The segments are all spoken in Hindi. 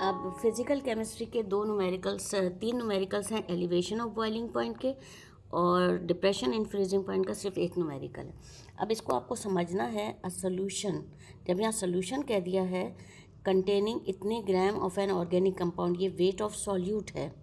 अब फिज़िकल केमिस्ट्री के तीन न्यूमेरिकल्स हैं एलिवेशन ऑफ बॉइलिंग पॉइंट के, और डिप्रेशन इन फ्रीजिंग पॉइंट का सिर्फ एक न्यूमेरिकल है। अब इसको आपको समझना है अ सोल्यूशन। जब यहाँ सोल्यूशन कह दिया है कंटेनिंग इतने gram of an organic compound, ये वेट ऑफ सॉल्यूट है।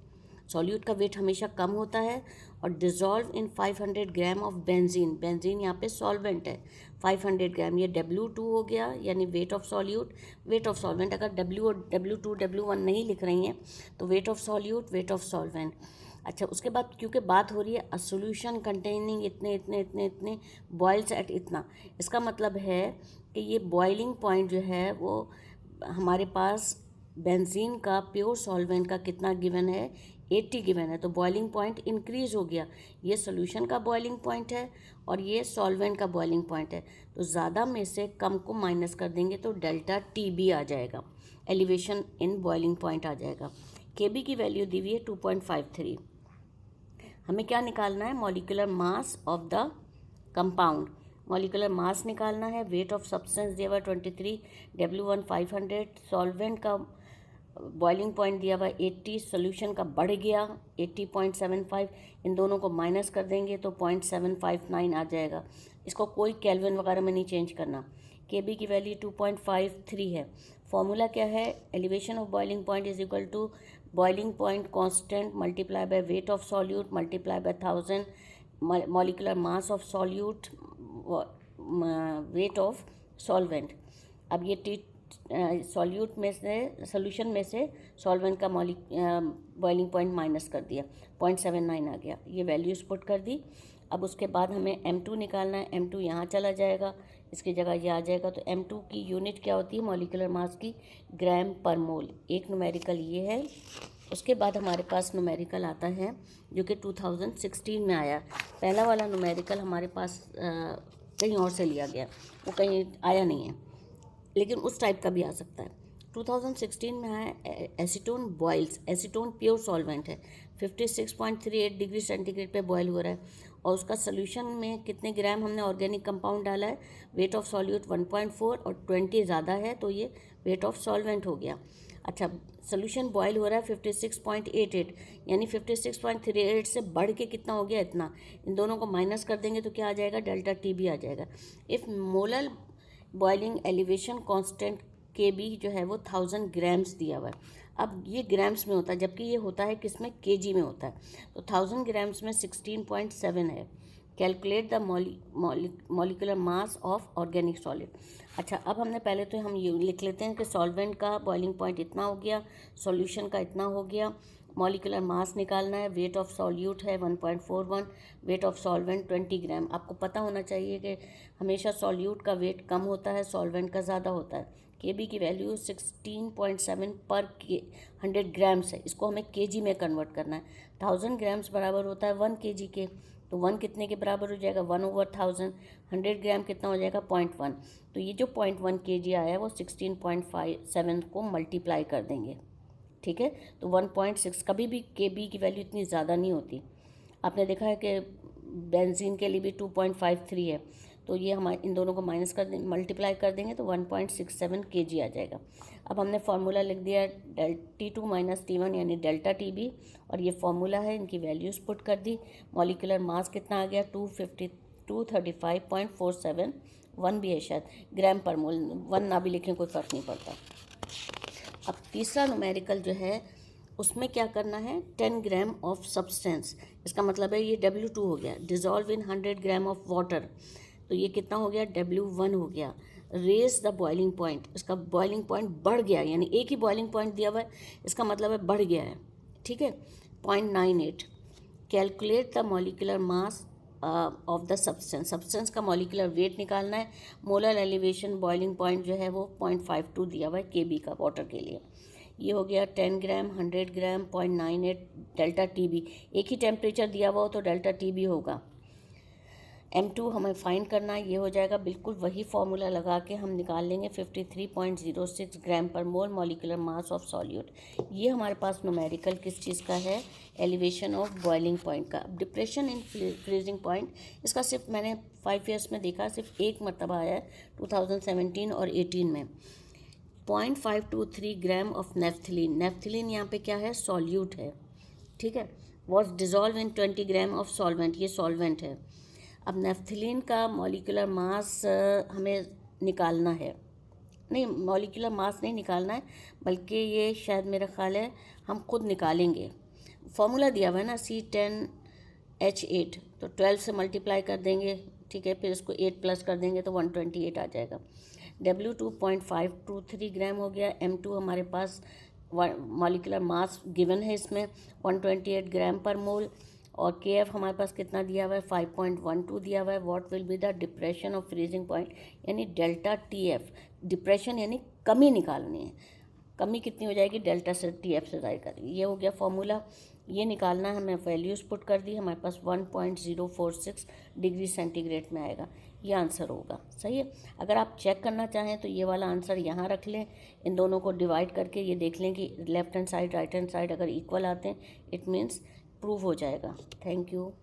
सॉल्यूट का वेट हमेशा कम होता है। और dissolve in 500 gram of benzene, benzene यहाँ पे सॉल्वेंट है, 500 ग्राम, ये W2 हो गया, यानी wait of solute, weight of solvent. अगर W और W2 W1 नहीं लिख रही हैं तो wait of solute, weight of solvent. अच्छा, उसके बाद क्योंकि बात हो रही है अ सोल्यूशन कंटेनिंग इतने इतने इतने इतने बॉइल्स एट इतना, इसका मतलब है कि ये बॉइलिंग पॉइंट जो है वो हमारे पास बेंजीन का प्योर सॉल्वेंट का कितना गिवन है, 80 गिवन है। तो बॉइलिंग पॉइंट इंक्रीज हो गया। ये सोल्यूशन का बॉइलिंग पॉइंट है और ये सॉल्वेंट का बॉइलिंग पॉइंट है। तो ज़्यादा में से कम को माइनस कर देंगे तो डेल्टा TB आ जाएगा, एलिवेशन इन बॉइलिंग पॉइंट आ जाएगा। KB की वैल्यू दी हुई है 2.53। हमें क्या निकालना है, molecular mass of the compound. Molecular mass निकालना है। वेट ऑफ सब्सटेंस दिया हुआ 23, W1 500, सॉल्वेंट का बॉइलिंग पॉइंट दिया हुआ 80, सोल्यूशन का बढ़ गया 80.75, इन दोनों को माइनस कर देंगे तो 0.759 आ जाएगा। इसको कोई केल्विन वगैरह में नहीं चेंज करना। KB की वैल्यू 2.53 है। फॉर्मूला क्या है, elevation of boiling point is equal to boiling point constant multiply by weight of solute multiply by 1000 molecular mass of solute weight of solvent. अब ये सॉल्यूट में से सोल्यूशन में से सॉल्वेंट का बॉइलिंग पॉइंट माइनस कर दिया, 0.79 आ गया। ये वैल्यूज़ पुट कर दी। अब उसके बाद हमें M2 निकालना है। M2 यहाँ चला जाएगा, इसकी जगह ये आ जाएगा। तो M2 की यूनिट क्या होती है, मॉलिक्यूलर मास की, ग्राम पर मोल। एक न्यूमेरिकल ये है। उसके बाद हमारे पास न्यूमेरिकल आता है जो कि 2016 में आया। पहला वाला न्यूमेरिकल हमारे पास कहीं और से लिया गया, वो कहीं आया नहीं है, लेकिन उस टाइप का भी आ सकता है। 2016 में आया acetone boils. Acetone pure solvent है, 56.38 डिग्री सेंटीग्रेड पे बॉयल हो रहा है, और उसका सोल्यूशन में कितने ग्राम हमने ऑर्गेनिक कंपाउंड डाला है, वेट ऑफ सॉल्यूट 1.4 और 20 ज़्यादा है तो ये वेट ऑफ सॉल्वेंट हो गया। अच्छा, सोल्यूशन बॉयल हो रहा है 56.88, यानी 56.38 से बढ़ के कितना हो गया, इतना। इन दोनों को माइनस कर देंगे तो क्या आ जाएगा, डेल्टा TB आ जाएगा। If molar boiling elevation constant KB जो है वो 1000 ग्राम्स दिया हुआ है। अब ये ग्राम्स में होता है, जबकि ये होता है किसमें, KG में होता है। तो 1000 ग्राम्स में 16.7 है। Calculate the molecular mass of organic solid. अच्छा, अब हमने पहले तो हम ये लिख लेते हैं कि सॉल्वेंट का बॉइलिंग पॉइंट इतना हो गया, सॉल्यूशन का इतना हो गया, मॉलिक्यूलर मास निकालना है, वेट ऑफ सॉल्यूट है 1.41, वेट ऑफ सॉल्वेंट 20 ग्राम। आपको पता होना चाहिए कि हमेशा सॉल्यूट का वेट कम होता है, सॉल्वेंट का ज़्यादा होता है। KB की वैल्यू 16.7 पर 100 ग्राम्स है। इसको हमें KG में कन्वर्ट करना है। 1000 ग्राम्स बराबर होता है 1 KG के, तो 1 कितने के बराबर हो जाएगा, 1/1000। 100 ग्राम कितना हो जाएगा, 0.1। तो ये जो 0.1 KG आया है वो 16.57 को मल्टीप्लाई कर देंगे, ठीक है। तो 1.6, कभी भी KB की वैल्यू इतनी ज़्यादा नहीं होती। आपने देखा है कि बेंजीन के लिए भी 2.53 है, तो ये हमारे इन दोनों को माइनस कर दें, मल्टीप्लाई कर देंगे तो 1.67 KG आ जाएगा। अब हमने फार्मूला लिख दिया T2 - T1 यानी डेल्टा TB, और ये फार्मूला है, इनकी वैल्यूज़ पुट कर दी। मॉलिक्यूलर मास कितना आ गया, 235.47, 1 भी है शायद, ग्राम पर मोल। 1 ना भी लिखें कोई फ़र्क नहीं पड़ता। अब तीसरा न्यूमेरिकल जो है उसमें क्या करना है, 10 ग्राम ऑफ सब्सटेंस। इसका मतलब है ये W2 हो गया, dissolve in 100 gram of water, तो ये कितना हो गया, W1 हो गया। रेज द बॉइलिंग पॉइंट, इसका बॉइलिंग पॉइंट बढ़ गया, यानी एक ही बॉइलिंग पॉइंट दिया हुआ है, इसका मतलब है बढ़ गया है, ठीक है, 0.98। Calculate the molecular mass of the substance. Substance का मॉलिक्यूलर वेट निकालना है। मोलर एलिवेशन बॉइलिंग पॉइंट जो है वो 0.52 दिया हुआ है KB का वाटर के लिए। ये हो गया 10 ग्राम, 100 ग्राम, 0.98 डेल्टा TB। एक ही टेम्परेचर दिया हुआ हो तो डेल्टा TB होगा। M2 हमें फाइंड करना है, ये हो जाएगा बिल्कुल वही फार्मूला लगा के हम निकाल लेंगे 53.06 ग्राम पर मोल मॉलिक्यूलर मास ऑफ सॉल्यूट। ये हमारे पास न्यूमेरिकल किस चीज़ का है, एलिवेशन ऑफ बॉइलिंग पॉइंट का। डिप्रेशन इन फ्रीजिंग पॉइंट, इसका सिर्फ मैंने 5 ईयर्स में देखा, सिर्फ एक मरतबा आया है 2017 और 18 में। 0.523 ग्राम ऑफ नेफ्थलीन, नेफ्थलीन यहाँ पे क्या है, सॉल्यूट है, ठीक है, was dissolve in 20 gram of solvent, ये सॉल्वेंट है। अब नेफ्थलीन का मॉलिक्यूलर मास हमें निकालना है, नहीं मॉलिक्यूलर मास नहीं निकालना है, बल्कि ये शायद मेरा ख्याल है हम खुद निकालेंगे। फॉर्मूला दिया हुआ है ना C10H8, तो 12 से मल्टीप्लाई कर देंगे, ठीक है, फिर इसको 8 प्लस कर देंगे तो 128 आ जाएगा। W 2.523 ग्राम हो गया। M2 हमारे पास मॉलिक्यूलर मास गिवन है इसमें 128 ग्राम पर मोल, और KF हमारे पास कितना दिया हुआ है, 5.12 दिया हुआ है। What will be the depression of freezing point, यानी डेल्टा TF, डिप्रेशन यानी कमी निकालनी है, कमी कितनी हो जाएगी, डेल्टा से TF से ज़ाहिर करेंगे। ये हो गया फॉर्मूला, ये निकालना है हमें, वैल्यूज़ पुट कर दी, हमारे पास 1.046 डिग्री सेंटीग्रेड में आएगा, ये आंसर होगा। सही है। अगर आप चेक करना चाहें तो ये वाला आंसर यहाँ रख लें, इन दोनों को डिवाइड करके ये देख लें कि left hand side right hand side अगर इक्वल आते हैं, इट मीन्स प्रूव हो जाएगा। Thank you.